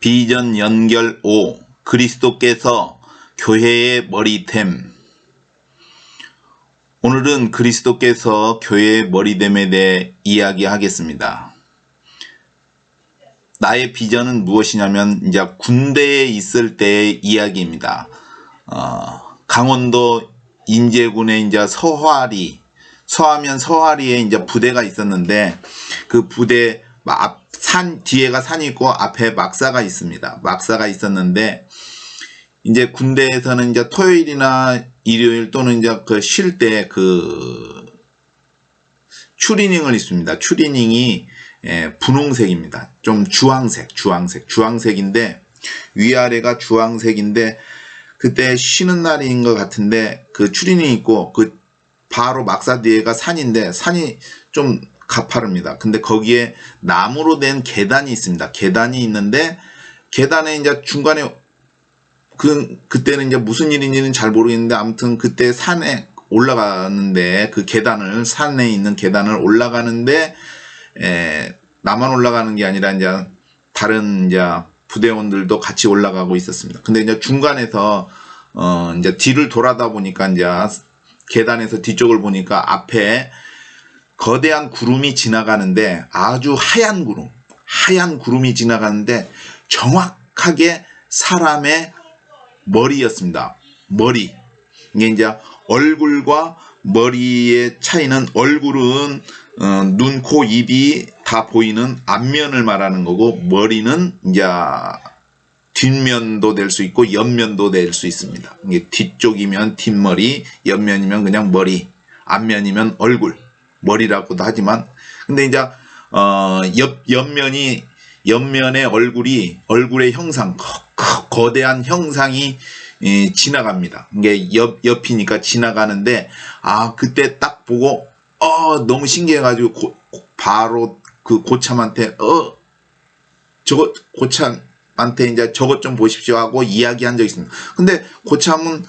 비전 연결 5. 그리스도께서 교회의 머리됨. 오늘은 그리스도께서 교회의 머리됨에 대해 이야기하겠습니다. 나의 비전은 무엇이냐면 이제 군대에 있을 때의 이야기입니다. 강원도 인제군에 이제 서하면 서하리에 이제 부대가 있었는데 그 부대 뒤에가 산이 있고 앞에 막사가 있습니다. 막사가 있었는데 이제 군대에서는 이제 토요일이나 일요일 또는 이제 쉴 때 추리닝을 입습니다. 추리닝이 분홍색입니다. 좀 주황색인데 위아래가 주황색인데 그때 쉬는 날인 것 같은데 그 추리닝 입고 바로 막사 뒤에가 산인데 산이 좀 가파릅니다. 근데 거기에 나무로 된 계단이 있습니다. 계단이 있는데 계단에 이제 중간에 그때는 이제 무슨 일인지는 잘 모르겠는데 아무튼 그때 산에 올라가는데 산에 있는 계단을 올라가는데 나만 올라가는 게 아니라 이제 다른 이제 부대원들도 같이 올라가고 있었습니다. 근데 이제 중간에서 이제 뒤를 돌아다 보니까 이제 계단에서 뒤쪽을 보니까 앞에 거대한 구름이 지나가는데 아주 하얀 구름이 지나가는데 정확하게 사람의 머리였습니다. 머리. 이게 이제 얼굴과 머리의 차이는 얼굴은 눈, 코, 입이 다 보이는 앞면을 말하는 거고 머리는 이제 뒷면도 될 수 있고 옆면도 될 수 있습니다. 이게 뒤쪽이면 뒷머리, 옆면이면 그냥 머리, 앞면이면 얼굴, 머리라고도 하지만 근데 이제 옆면의 얼굴의 형상, 거대한 형상이 지나갑니다. 이게 옆이니까 지나가는데 그때 딱 보고 너무 신기해가지고 바로 그 고참한테 고참한테 이제 저것 좀 보십시오 하고 이야기한 적이 있습니다. 근데 고참은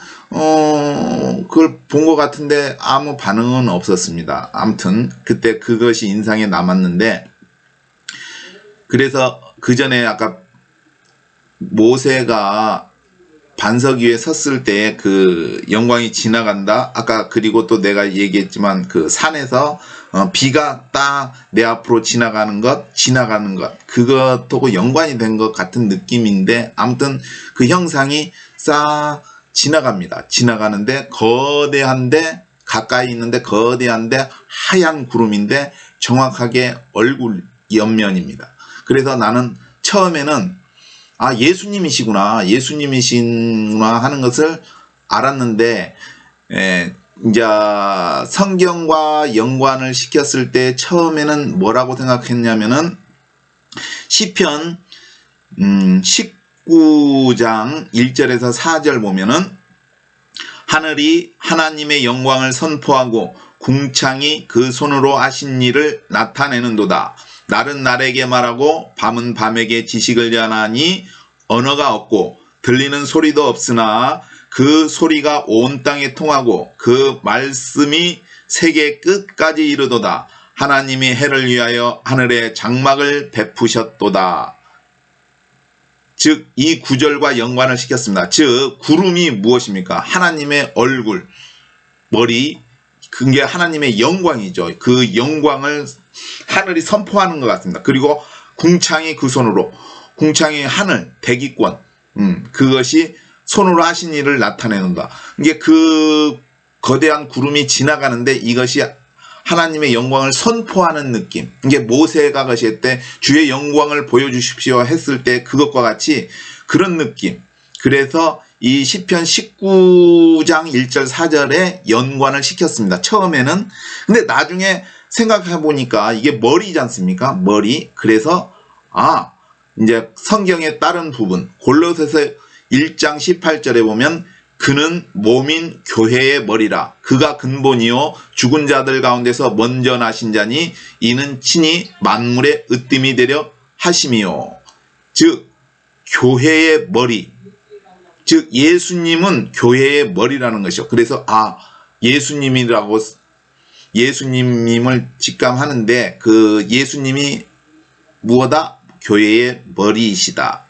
그걸 본 것 같은데 아무 반응은 없었습니다. 아무튼 그때 그것이 인상에 남았는데 그래서 그 전에 아까 모세가 반석 위에 섰을 때 그 영광이 지나간다. 아까 그리고 또 내가 얘기했지만 그 산에서 비가 딱 내 앞으로 지나가는 것 그것하고 연관이 된 것 같은 느낌인데 아무튼 그 형상이 싹 지나갑니다. 지나가는데 가까이 있는데 거대한데 하얀 구름인데 정확하게 얼굴 옆면입니다. 그래서 나는 처음에는 예수님이시구나 하는 것을 알았는데 이제 성경과 연관을 시켰을 때 처음에는 뭐라고 생각했냐면은 시편 19장 1절에서 4절 보면은 하늘이 하나님의 영광을 선포하고 궁창이 그 손으로 하신 일을 나타내는도다. 날은 날에게 말하고 밤은 밤에게 지식을 전하니 언어가 없고 들리는 소리도 없으나 그 소리가 온 땅에 통하고 그 말씀이 세계 끝까지 이르도다. 하나님이 해를 위하여 하늘에 장막을 베푸셨도다. 즉 이 구절과 연관을 시켰습니다. 즉 구름이 무엇입니까? 하나님의 얼굴, 머리, 그게 하나님의 영광이죠. 그 영광을 하늘이 선포하는 것 같습니다. 그리고 궁창이 그 손으로, 궁창이 하늘, 대기권, 그것이 손으로 하신 일을 나타내는다. 이게 그 거대한 구름이 지나가는데 이것이 하나님의 영광을 선포하는 느낌. 이게 모세가 그랬을 때 주의 영광을 보여주십시오 했을 때 그것과 같이 그런 느낌. 그래서 이 시편 19장 1절 4절에 연관을 시켰습니다. 처음에는. 근데 나중에 생각해 보니까 이게 머리지 않습니까? 머리. 그래서 이제 성경의 다른 부분 골로새서 1장 18절에 보면 그는 몸인 교회의 머리라. 그가 근본이요 죽은 자들 가운데서 먼저 나신 자니 이는 친히 만물의 으뜸이 되려 하심이요. 즉 교회의 머리. 즉 예수님은 교회의 머리라는 것이요. 그래서 예수님을 직감하는데 그 예수님이 무엇다? 교회의 머리이시다.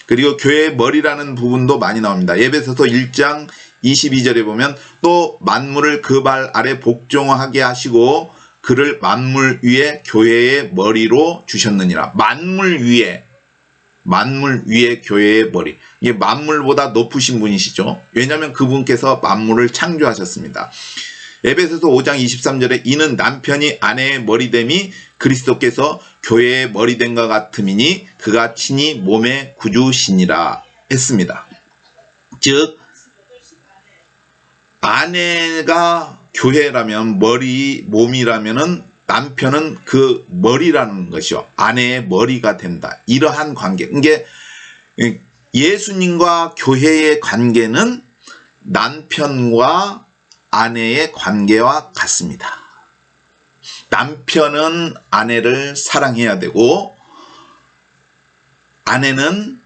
그리고 교회의 머리라는 부분도 많이 나옵니다. 에베소서 1장 22절에 보면 또 만물을 그 발 아래 복종하게 하시고 그를 만물 위에 교회의 머리로 주셨느니라. 만물 위에 교회의 머리. 이게 만물보다 높으신 분이시죠. 왜냐하면 그분께서 만물을 창조하셨습니다. 에베소서 5장 23절에 이는 남편이 아내의 머리됨이 그리스도께서 교회의 머리됨과 같음이니 그가 친히 몸의 구주시니라 했습니다. 즉 아내가 교회라면 몸이라면은 남편은 그 머리라는 것이요. 아내의 머리가 된다. 이러한 관계. 이게 예수님과 교회의 관계는 남편과 아내의 관계와 같습니다. 남편은 아내를 사랑해야 되고 아내는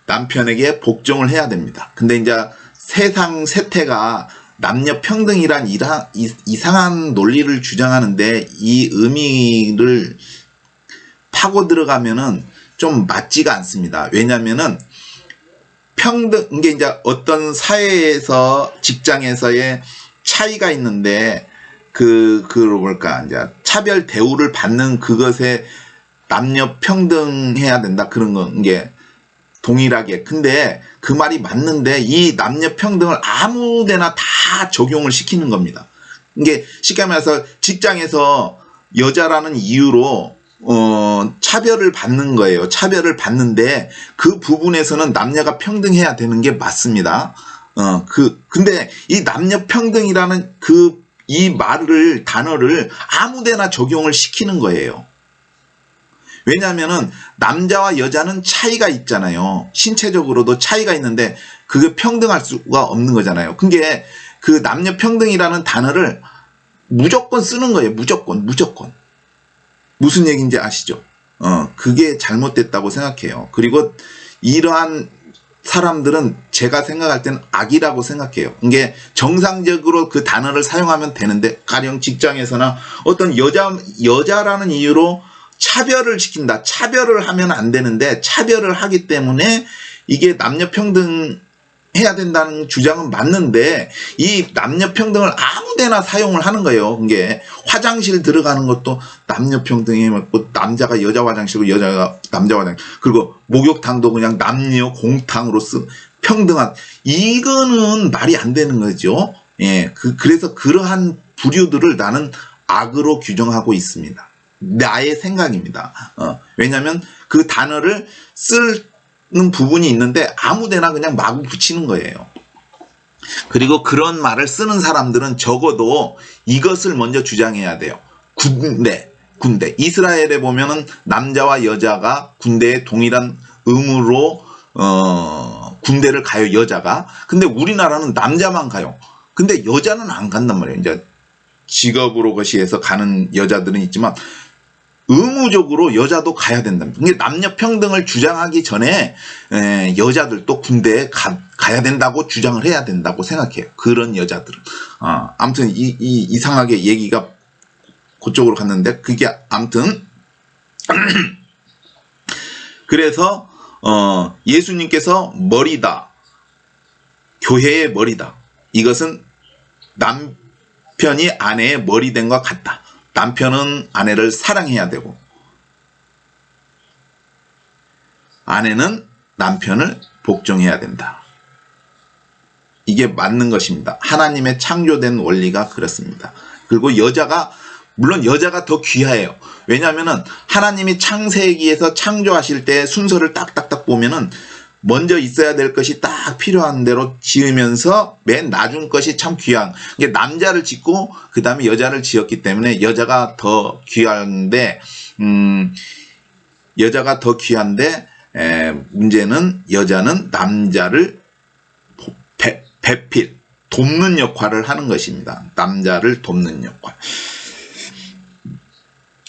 남편에게 복종을 해야 됩니다. 근데 이제 세상 세태가 남녀 평등이란 이상한 논리를 주장하는데 이 의미를 파고 들어가면은 좀 맞지가 않습니다. 왜냐면은 평등, 이게 이제 어떤 사회에서 직장에서의 차이가 있는데 뭘까, 이제 차별 대우를 받는 그것에 남녀 평등해야 된다. 그런 건, 이게 동일하게. 근데 그 말이 맞는데 이 남녀 평등을 아무 데나 다 적용을 시키는 겁니다. 이게 쉽게 말해서 직장에서 여자라는 이유로 차별을 받는 거예요. 차별을 받는데 그 부분에서는 남녀가 평등해야 되는 게 맞습니다. 근데 이 남녀 평등이라는 이 단어를 아무 데나 적용을 시키는 거예요. 왜냐하면은 남자와 여자는 차이가 있잖아요. 신체적으로도 차이가 있는데 그게 평등할 수가 없는 거잖아요. 그게 그 남녀 평등이라는 단어를 무조건 쓰는 거예요. 무조건. 무슨 얘기인지 아시죠? 그게 잘못됐다고 생각해요. 그리고 이러한 사람들은 제가 생각할 때는 악이라고 생각해요. 이게 정상적으로 그 단어를 사용하면 되는데 가령 직장에서나 어떤 여자라는 이유로 차별을 시킨다. 차별을 하면 안 되는데 차별을 하기 때문에 이게 남녀 평등 해야 된다는 주장은 맞는데 이 남녀 평등을 아무데나 사용을 하는 거예요. 이게 화장실 들어가는 것도 남녀 평등에 맞고 남자가 여자 화장실이고 여자가 남자 화장실, 그리고 목욕탕도 그냥 남녀 공탕으로 쓴 평등한, 이거는 말이 안 되는 거죠. 예, 그래서 그러한 부류들을 나는 악으로 규정하고 있습니다. 나의 생각입니다. 왜냐하면 그 단어를 쓰는 부분이 있는데 아무데나 그냥 마구 붙이는 거예요. 그리고 그런 말을 쓰는 사람들은 적어도 이것을 먼저 주장해야 돼요. 군대. 이스라엘에 보면은 남자와 여자가 군대에 동일한 의무로 군대를 가요, 여자가. 근데 우리나라는 남자만 가요. 근데 여자는 안 간단 말이에요. 이제 직업으로 것이해서 가는 여자들은 있지만 의무적으로 여자도 가야 된답니다. 이게 남녀 평등을 주장하기 전에 여자들도 군대에 가야 된다고 주장을 해야 된다고 생각해요. 그런 여자들은. 아무튼 이상하게 얘기가 그쪽으로 갔는데 그게 아무튼 그래서 예수님께서 머리다. 교회의 머리다. 이것은 남편이 아내의 머리됨과 같다. 남편은 아내를 사랑해야 되고 아내는 남편을 복종해야 된다. 이게 맞는 것입니다. 하나님의 창조된 원리가 그렇습니다. 그리고 물론 여자가 더 귀해요. 왜냐하면은 하나님이 창세기에서 창조하실 때 순서를 딱딱딱 보면은 먼저 있어야 될 것이 딱 필요한 대로 지으면서 맨 나중 것이 참 귀한, 이게 남자를 짓고 그 다음에 여자를 지었기 때문에 여자가 더 귀한데 문제는 여자는 남자를 배필, 돕는 역할을 하는 것입니다. 남자를 돕는 역할.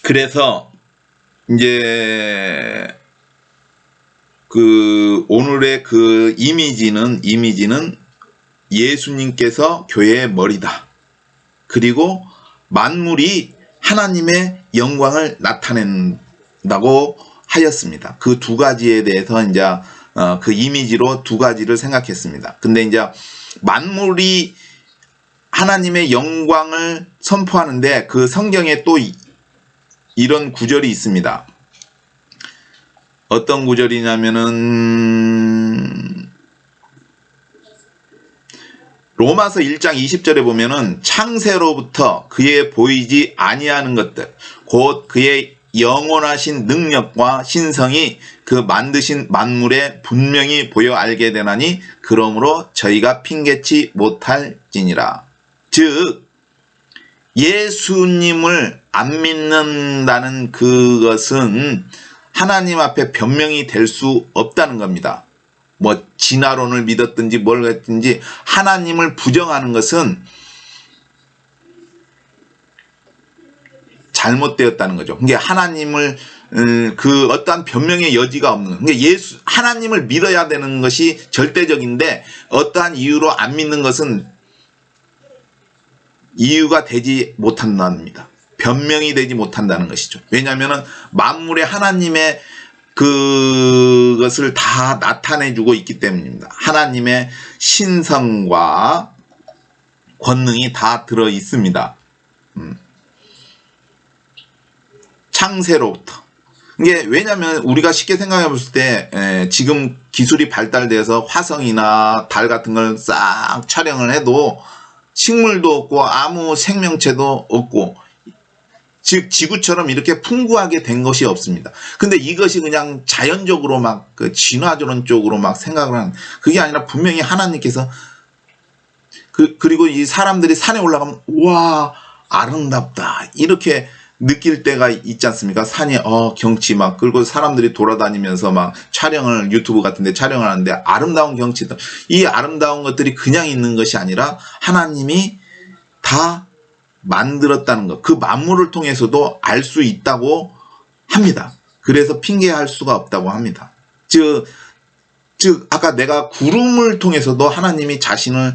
그래서 이제 오늘의 이미지는 예수님께서 교회의 머리다. 그리고 만물이 하나님의 영광을 나타낸다고 하였습니다. 그 두 가지에 대해서 이제 그 이미지로 두 가지를 생각했습니다. 근데 이제 만물이 하나님의 영광을 선포하는데 그 성경에 또 이런 구절이 있습니다. 어떤 구절이냐면은 로마서 1장 20절에 보면은 창세로부터 그의 보이지 아니하는 것들 곧 그의 영원하신 능력과 신성이 그 만드신 만물에 분명히 보여 알게 되나니 그러므로 저희가 핑계치 못할지니라. 즉 예수님을 안 믿는다는 그것은 하나님 앞에 변명이 될 수 없다는 겁니다. 뭐 진화론을 믿었든지 뭘 했든지 하나님을 부정하는 것은 잘못되었다는 거죠. 그러니까 하나님을 그 어떠한 변명의 여지가 없는 거예요. 그러니까 하나님을 믿어야 되는 것이 절대적인데 어떠한 이유로 안 믿는 것은 이유가 되지 못한답니다. 변명이 되지 못한다는 것이죠. 왜냐하면 만물에 하나님의 그것을 다 나타내주고 있기 때문입니다. 하나님의 신성과 권능이 다 들어 있습니다. 창세로부터. 이게 왜냐하면 우리가 쉽게 생각해 봤을 때 지금 기술이 발달돼서 화성이나 달 같은 걸 싹 촬영을 해도 식물도 없고 아무 생명체도 없고 즉 지구처럼 이렇게 풍부하게 된 것이 없습니다. 근데 이것이 그냥 자연적으로 막 그 진화론 쪽으로 막 생각을 하는 그게 아니라 분명히 하나님께서 그리고 이 사람들이 산에 올라가면 와 아름답다 이렇게 느낄 때가 있지 않습니까? 산이 경치 막 그리고 사람들이 돌아다니면서 막 촬영을 유튜브 같은 데 촬영을 하는데 아름다운 경치들 이 아름다운 것들이 그냥 있는 것이 아니라 하나님이 다 만들었다는 것, 그 만물을 통해서도 알 수 있다고 합니다. 그래서 핑계할 수가 없다고 합니다. 즉 아까 내가 구름을 통해서도 하나님이 자신을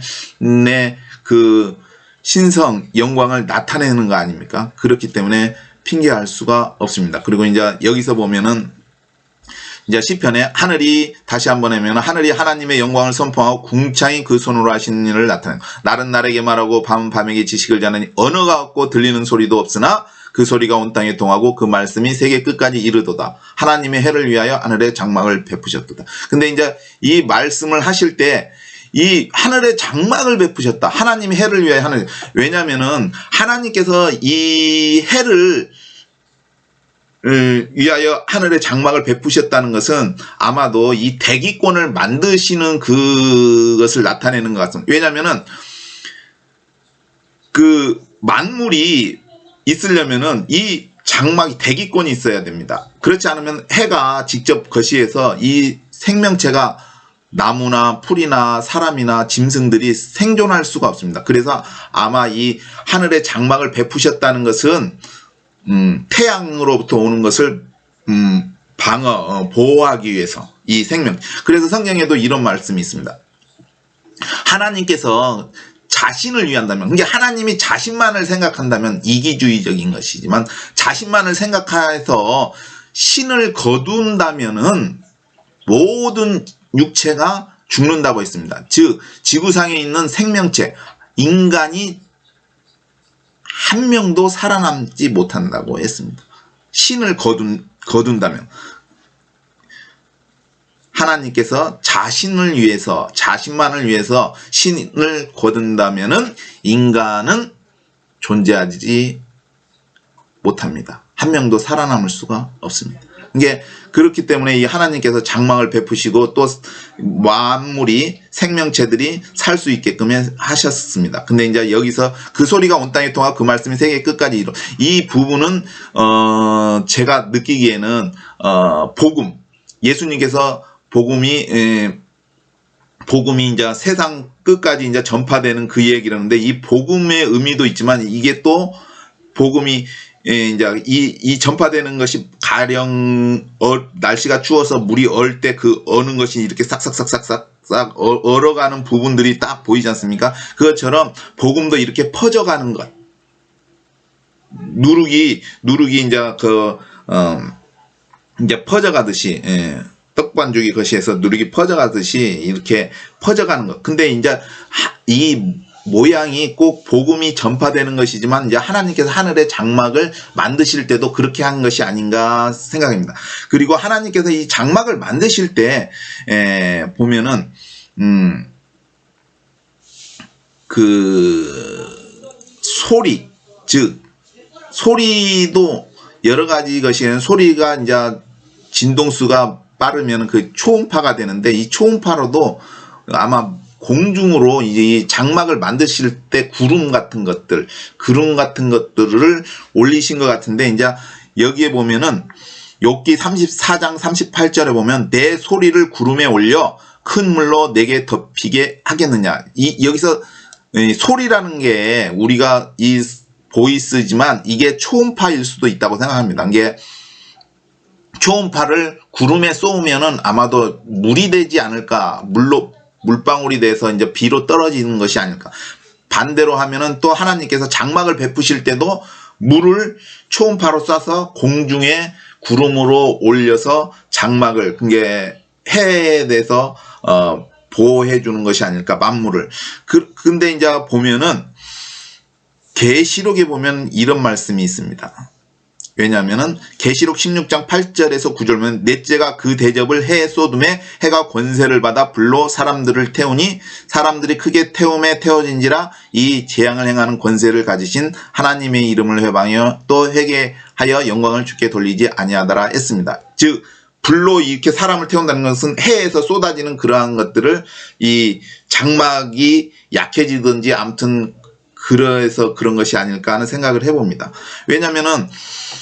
내 그 신성, 영광을 나타내는 거 아닙니까? 그렇기 때문에 핑계할 수가 없습니다. 그리고 이제 여기서 보면은 이제 시편에 하늘이 다시 한번 하면 하늘이 하나님의 영광을 선포하고 궁창이 그 손으로 하시는 일을 나타내고 날은 날에게 말하고 밤은 밤에게 지식을 자느니 언어가 없고 들리는 소리도 없으나 그 소리가 온 땅에 통하고 그 말씀이 세계 끝까지 이르도다. 하나님의 해를 위하여 하늘에 장막을 베푸셨도다. 근데 이제 이 말씀을 하실 때 이 하늘에 장막을 베푸셨다. 하나님의 해를 위하여 하늘. 왜냐면은 하나님께서 이 해를 위하여 하늘에 장막을 베푸셨다는 것은 아마도 이 대기권을 만드시는 그것을 나타내는 것 같습니다. 왜냐면은 그 만물이 있으려면은 이 장막이 대기권이 있어야 됩니다. 그렇지 않으면 해가 직접 거시해서 이 생명체가 나무나 풀이나 사람이나 짐승들이 생존할 수가 없습니다. 그래서 아마 이 하늘에 장막을 베푸셨다는 것은 태양으로부터 오는 것을 보호하기 위해서 이 생명. 그래서 성경에도 이런 말씀이 있습니다. 하나님께서 자신을 위한다면, 그러니까 하나님이 자신만을 생각한다면 이기주의적인 것이지만 자신만을 생각해서 신을 거둔다면은 모든 육체가 죽는다고 했습니다. 즉 지구상에 있는 생명체, 인간이 한 명도 살아남지 못한다고 했습니다. 신을 거둔다면 하나님께서 자신을 위해서 자신만을 위해서 신을 거둔다면은 인간은 존재하지 못합니다. 한 명도 살아남을 수가 없습니다. 이게 그렇기 때문에 이 하나님께서 장막을 베푸시고 또 만물이 생명체들이 살 수 있게끔 하셨습니다. 근데 이제 여기서 그 소리가 온 땅에 통하 그 말씀이 세계 끝까지 이루. 이 부분은 제가 느끼기에는 복음, 예수님께서 복음이 이제 세상 끝까지 이제 전파되는 그 얘기라는데 이 복음의 의미도 있지만 이게 또 복음이 이제 이 전파되는 것이 가령 날씨가 추워서 물이 얼 때 그 어는 것이 이렇게 싹싹싹싹싹 얼어가는 부분들이 딱 보이지 않습니까? 그것처럼 복음도 이렇게 퍼져가는 것. 누룩이 이제 이제 퍼져가듯이 떡반죽이 거시에서 누룩이 퍼져가듯이 이렇게 퍼져가는 것. 근데 이제 이 모양이 꼭 복음이 전파되는 것이지만 이제 하나님께서 하늘의 장막을 만드실 때도 그렇게 한 것이 아닌가 생각합니다. 그리고 하나님께서 이 장막을 만드실 때 보면은 그 소리, 즉 소리도 여러 가지 것이 소리가 이제 진동수가 빠르면 그 초음파가 되는데 이 초음파로도 아마 공중으로 이 장막을 만드실 때 구름 같은 것들을 올리신 것 같은데 이제 여기에 보면은 욥기 34장 38절에 보면 내 소리를 구름에 올려 큰 물로 내게 덮이게 하겠느냐. 여기서 소리라는 게 우리가 이 보이스지만 이게 초음파일 수도 있다고 생각합니다. 이게 초음파를 구름에 쏘면은 아마도 물이 되지 않을까, 물방울이 돼서 이제 비로 떨어지는 것이 아닐까. 반대로 하면은 또 하나님께서 장막을 베푸실 때도 물을 초음파로 쏴서 공중에 구름으로 올려서 장막을, 그게 해에 대해서 보호해 주는 것이 아닐까, 만물을. 근데 이제 보면은 계시록에 보면 이런 말씀이 있습니다. 왜냐하면은 계시록 16장 8절에서 9절은 넷째가 그 대접을 해에 쏟음에 해가 권세를 받아 불로 사람들을 태우니 사람들이 크게 태움에 태워진지라 이 재앙을 행하는 권세를 가지신 하나님의 이름을 회방하여 또 회개하여 영광을 주께 돌리지 아니하더라 했습니다. 즉 불로 이렇게 사람을 태운다는 것은 해에서 쏟아지는 그러한 것들을 이 장막이 약해지든지 아무튼 그래서 그런 것이 아닐까 하는 생각을 해봅니다. 왜냐면은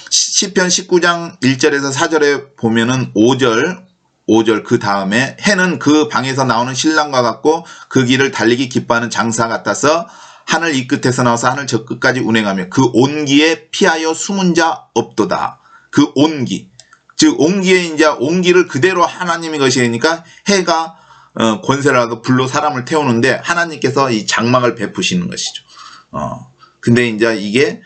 시편 19장 1절에서 4절에 보면은 5절 그 다음에 해는 그 방에서 나오는 신랑과 같고 그 길을 달리기 기뻐하는 장사 같아서 하늘 이 끝에서 나와서 하늘 저 끝까지 운행하며 그 온기에 피하여 숨은 자 없도다. 그 온기. 즉 온기에 이제 온기를 그대로 하나님이 것이니까 해가 권세를 하고 불로 사람을 태우는데 하나님께서 이 장막을 베푸시는 것이죠. 근데 이제 이게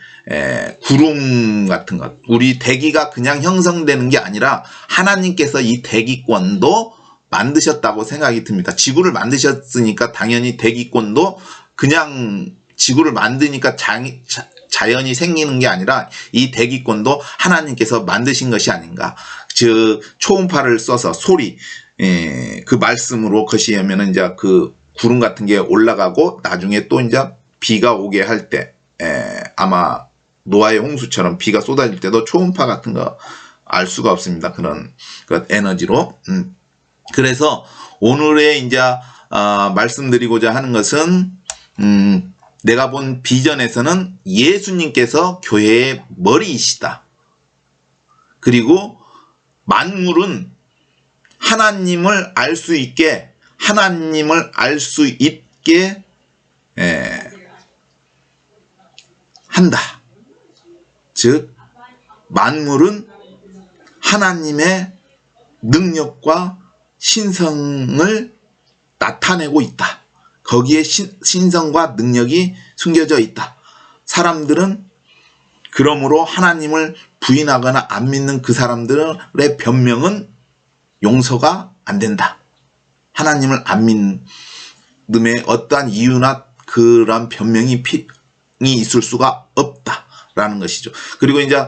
구름 같은 것, 우리 대기가 그냥 형성되는 게 아니라 하나님께서 이 대기권도 만드셨다고 생각이 듭니다. 지구를 만드셨으니까 당연히 대기권도 그냥 지구를 만드니까 자연이 생기는 게 아니라 이 대기권도 하나님께서 만드신 것이 아닌가. 즉 초음파를 써서 소리, 그 말씀으로 것이면은 이제 그 구름 같은 게 올라가고 나중에 또 이제 비가 오게 할 때 아마 노아의 홍수처럼 비가 쏟아질 때도 초음파 같은 거 알 수가 없습니다. 그런 에너지로. 그래서 오늘의 이제 말씀드리고자 하는 것은 내가 본 비전에서는 예수님께서 교회의 머리이시다. 그리고 만물은 하나님을 알 수 있게 한다. 즉 만물은 하나님의 능력과 신성을 나타내고 있다. 거기에 신성과 능력이 숨겨져 있다. 사람들은 그러므로 하나님을 부인하거나 안 믿는 그 사람들의 변명은 용서가 안 된다. 하나님을 안 믿음에 어떠한 이유나 그런 변명이 있을 수가 없다라는 것이죠. 그리고 이제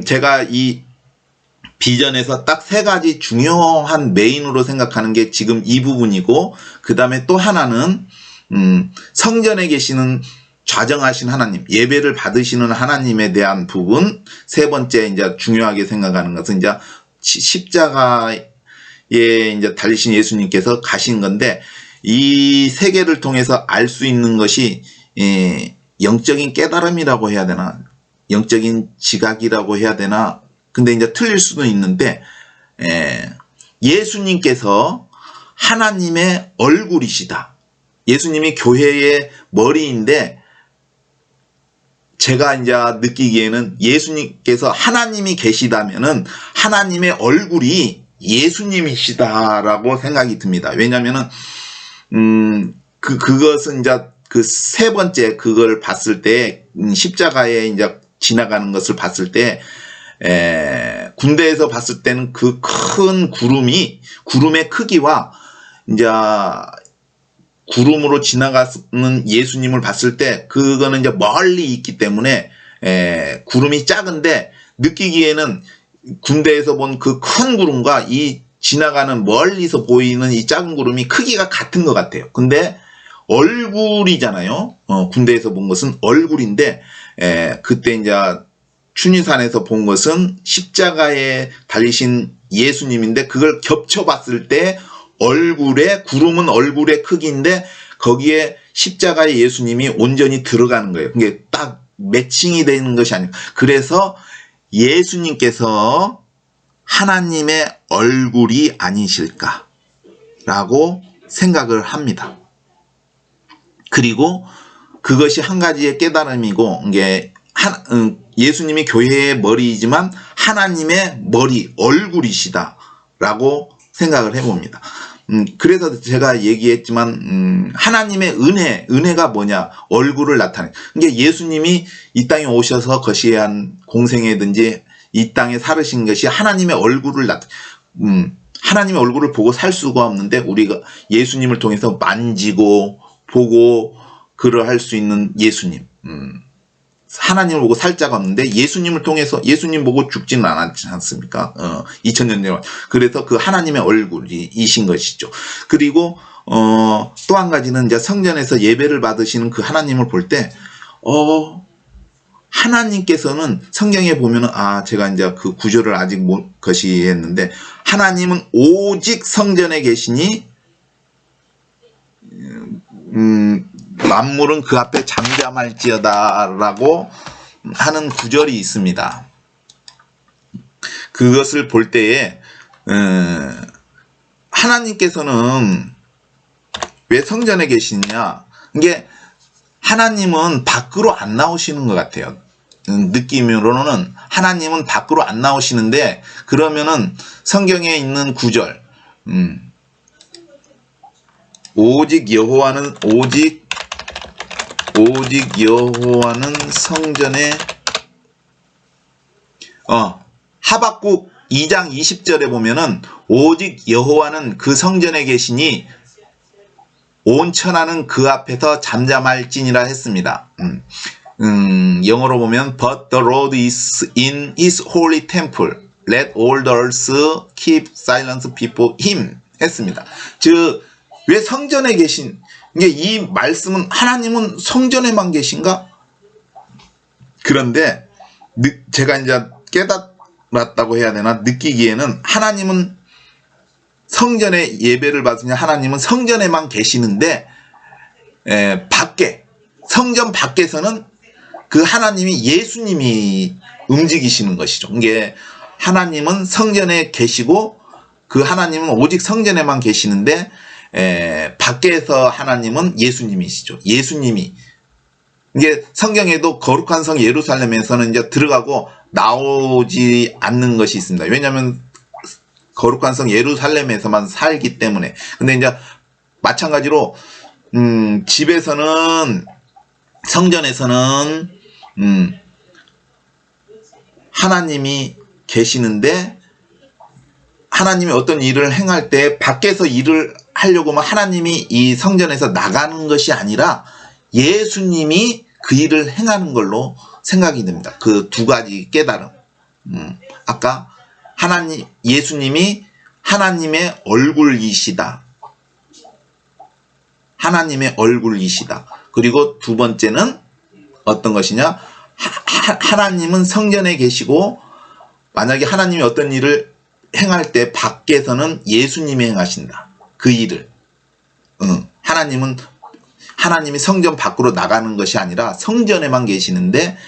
제가 이 비전에서 딱 세 가지 중요한 메인으로 생각하는 게 지금 이 부분이고, 그 다음에 또 하나는 성전에 계시는 좌정하신 하나님, 예배를 받으시는 하나님에 대한 부분, 세 번째 이제 중요하게 생각하는 것은 이제 십자가에 이제 달리신 예수님께서 가신 건데, 이 세 개를 통해서 알 수 있는 것이 영적인 깨달음이라고 해야 되나, 영적인 지각이라고 해야 되나. 근데 이제 틀릴 수도 있는데, 예수님께서 하나님의 얼굴이시다. 예수님이 교회의 머리인데, 제가 이제 느끼기에는 예수님께서 하나님이 계시다면은 하나님의 얼굴이 예수님이시다라고 생각이 듭니다. 왜냐면은, 그것은 이제 그 세 번째 그걸 봤을 때, 십자가에 이제 지나가는 것을 봤을 때, 군대에서 봤을 때는 그 큰 구름의 크기와 이제 구름으로 지나가는 예수님을 봤을 때 그거는 이제 멀리 있기 때문에 구름이 작은데 느끼기에는 군대에서 본 그 큰 구름과 이 지나가는 멀리서 보이는 이 작은 구름이 크기가 같은 것 같아요. 근데 얼굴이잖아요. 군대에서 본 것은 얼굴인데 그때 이제 추니산에서 본 것은 십자가에 달리신 예수님인데 그걸 겹쳐봤을 때 구름은 얼굴의 크기인데 거기에 십자가의 예수님이 온전히 들어가는 거예요. 그게 딱 매칭이 되는 것이 아니고 그래서 예수님께서 하나님의 얼굴이 아니실까라고 생각을 합니다. 그리고 그것이 한 가지의 깨달음이고 이게 예수님이 교회의 머리이지만 하나님의 얼굴이시다라고 생각을 해봅니다. 그래서 제가 얘기했지만 하나님의 은혜가 뭐냐? 얼굴을 나타내. 이게 예수님이 이 땅에 오셔서 거시한 공생애든지 이 땅에 살으신 것이 하나님의 얼굴을 하나님의 얼굴을 보고 살 수가 없는데 우리가 예수님을 통해서 만지고 보고 그러할 수 있는 예수님. 하나님을 보고 살 자가 없는데 예수님을 통해서 예수님 보고 죽지는 않았지 않습니까? 2000년 전에. 그래서 그 하나님의 얼굴이신 것이죠. 그리고 또 한 가지는 이제 성전에서 예배를 받으시는 그 하나님을 볼 때 하나님께서는 성경에 보면은 제가 이제 그 구절을 아직 못 거시했는데 하나님은 오직 성전에 계시니 만물은 그 앞에 잠잠할지어다라고 하는 구절이 있습니다. 그것을 볼 때에 하나님께서는 왜 성전에 계시냐? 이게 하나님은 밖으로 안 나오시는 것 같아요. 느낌으로는 하나님은 밖으로 안 나오시는데 그러면은 성경에 있는 구절 오직 여호와는 성전에 하박국 2장 20절에 보면은 오직 여호와는 그 성전에 계시니 온 천하는 그 앞에서 잠잠할지니라 했습니다. 영어로 보면 But the Lord is in his holy temple. Let all the earth keep silence before him 했습니다. 즉 왜 성전에 계신 이 말씀은 하나님은 성전에만 계신가? 그런데 제가 이제 깨달았다고 해야 되나? 느끼기에는 하나님은 성전에 예배를 받으냐 하나님은 성전에만 계시는데 성전 밖에서는 그 하나님이 예수님이 움직이시는 것이죠. 이게 하나님은 성전에 계시고 그 하나님은 오직 성전에만 계시는데 밖에서 하나님은 예수님이시죠. 예수님이 이게 성경에도 거룩한 성 예루살렘에서는 이제 들어가고 나오지 않는 것이 있습니다. 왜냐하면 거룩한 성 예루살렘에서만 살기 때문에. 근데 이제 마찬가지로 집에서는 성전에서는 하나님이 계시는데 하나님이 어떤 일을 행할 때 밖에서 일을 하려고 하면 하나님이 이 성전에서 나가는 것이 아니라 예수님이 그 일을 행하는 걸로 생각이 됩니다. 그 두 가지 깨달음. 아까 예수님이 하나님의 얼굴이시다. 하나님의 얼굴이시다. 그리고 두 번째는 어떤 것이냐? 하나님은 성전에 계시고 만약에 하나님이 어떤 일을 행할 때 밖에서는 예수님이 행하신다. 그 일을. 하나님이 성전 밖으로 나가는 것이 아니라 성전에만 계시는데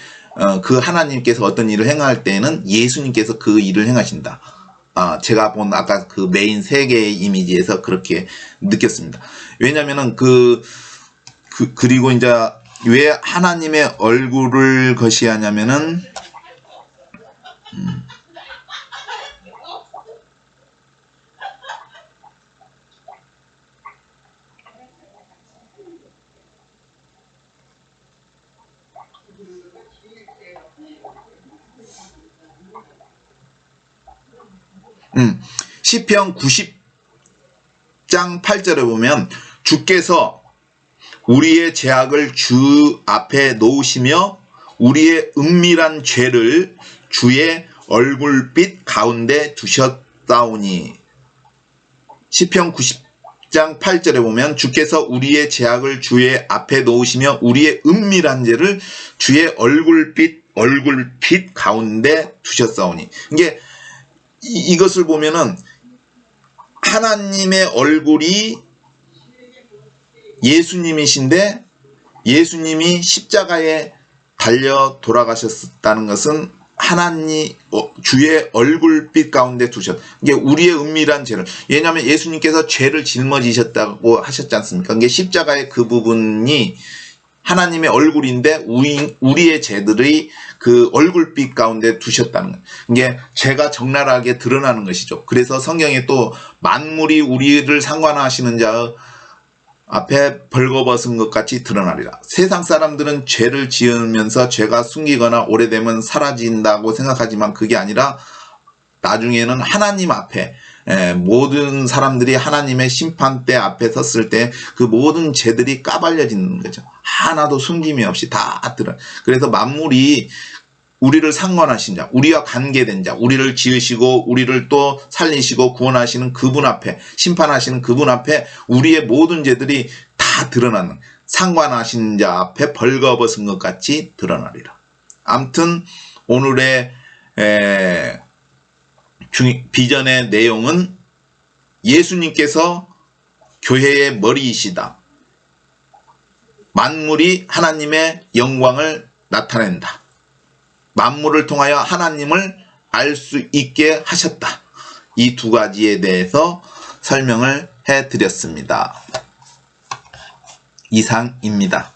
그 하나님께서 어떤 일을 행할 때에는 예수님께서 그 일을 행하신다. 제가 본 아까 그 메인 세 개의 이미지에서 그렇게 느꼈습니다. 왜냐면은 그리고 이제 왜 하나님의 얼굴을 거시하냐면은 시편 90장 8절에 보면 주께서 우리의 죄악을 주 앞에 놓으시며 우리의 은밀한 죄를 주의 얼굴빛 가운데 두셨사오니. 시편 90장 8절에 보면 주께서 우리의 죄악을 주의 앞에 놓으시며 우리의 은밀한 죄를 주의 얼굴빛 가운데 두셨사오니. 이게 이것을 보면은 하나님의 얼굴이 예수님이신데 예수님이 십자가에 달려 돌아가셨다는 것은 하나님 주의 얼굴빛 가운데 두셨. 이게 우리의 은밀한 죄를. 왜냐하면 예수님께서 죄를 짊어지셨다고 하셨지 않습니까? 이게 십자가의 그 부분이 하나님의 얼굴인데 우리의 죄들이 그 얼굴빛 가운데 두셨다는 거예요. 이게 죄가 적나라하게 드러나는 것이죠. 그래서 성경에 또 만물이 우리를 상관하시는 자 앞에 벌거벗은 것 같이 드러나리라. 세상 사람들은 죄를 지으면서 죄가 숨기거나 오래되면 사라진다고 생각하지만 그게 아니라 나중에는 하나님 앞에 모든 사람들이 하나님의 심판대 앞에 섰을 때 그 모든 죄들이 까발려지는 거죠. 하나도 숨김이 없이 다 드러나. 그래서 만물이 우리를 상관하신 자, 우리와 관계된 자, 우리를 지으시고 우리를 또 살리시고 구원하시는 그분 앞에, 심판하시는 그분 앞에 우리의 모든 죄들이 다 드러나는, 상관하신 자 앞에 벌거벗은 것 같이 드러나리라. 아무튼 오늘의 비전의 내용은 예수님께서 교회의 머리이시다. 만물이 하나님의 영광을 나타낸다. 만물을 통하여 하나님을 알 수 있게 하셨다. 이 두 가지에 대해서 설명을 해드렸습니다. 이상입니다.